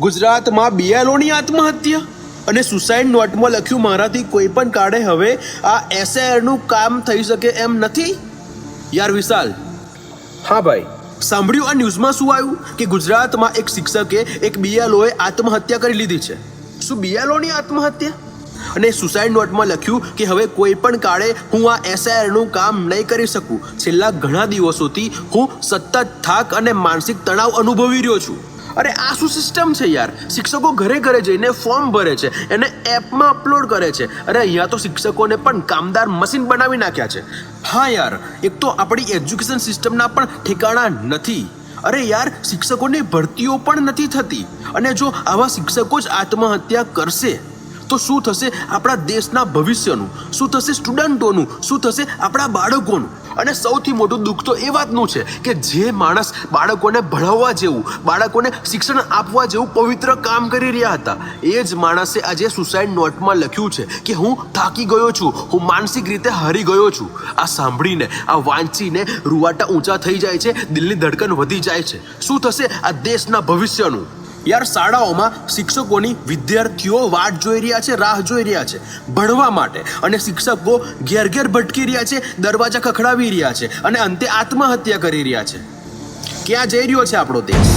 ગુજરાતમાં બીએલઓની આત્મહત્યા અને સુસાઇડ નોટમાં લખ્યું મારાથી કોઈ પણ કાળે હવે આ એસઆઈઆરનું કામ થઈ શકે એમ નથી. યાર વિશાલ, હા ભાઈ, સાંભળ્યું આ ન્યૂઝમાં શું આવ્યું કે ગુજરાતમાં એક શિક્ષકે એક બીએલઓએ આત્મહત્યા કરી લીધી છે. શું બીએલઓની આત્મહત્યા? અને સુસાઇડ નોટમાં લખ્યું કે હવે કોઈ પણ કાળે હું આ એસઆઈઆરનું કામ નહીં કરી શકું. છેલ્લા ઘણા દિવસોથી હું સતત થાક અને માનસિક તણાવ અનુભવી રહ્યો છું. અરે આ શું સિસ્ટમ છે યાર? શિક્ષકો ઘરે ઘરે જઈને ફોર્મ ભરે છે, એને એપમાં અપલોડ કરે છે. અરે અહીંયા તો શિક્ષકોને પણ કામદાર મશીન બનાવી નાખ્યા છે. હા યાર, એક તો આપણી એજ્યુકેશન સિસ્ટમના પણ ઠેકાણા નથી. અરે યાર, શિક્ષકોની ભરતીઓ પણ નથી થતી. અને જો આવા શિક્ષકો જ આત્મહત્યા કરશે તો શું થશે આપણા દેશના ભવિષ્યનું? શું થશે સ્ટુડન્ટોનું? શું થશે આપણા બાળકોનું? અને સૌથી મોટું દુઃખ તો એ વાતનું છે કે જે માણસ બાળકોને ભણાવવા જેવું, બાળકોને શિક્ષણ આપવા જેવું પવિત્ર કામ કરી રહ્યા હતા, એ જ માણસે આજે સુસાઇડ નોટમાં લખ્યું છે કે હું થાકી ગયો છું, હું માનસિક રીતે હારી ગયો છું. આ સાંભળીને, આ વાંચીને રૂવાટા ઊંચા થઈ જાય છે, દિલની ધડકન વધી જાય છે. શું થશે આ દેશના ભવિષ્યનું? યાર, શાળાઓમાં શિક્ષકોની વિદ્યાર્થીઓ વાટ જોઈ રહ્યા છે, રાહ જોઈ રહ્યા છે ભણવા માટે, અને શિક્ષકો ઘેર ઘેર ભટકી રહ્યા છે, દરવાજા ખખડાવી રહ્યા છે અને અંતે આત્મહત્યા કરી રહ્યા છે. ક્યાં જઈ રહ્યો છે આપણો દેશ?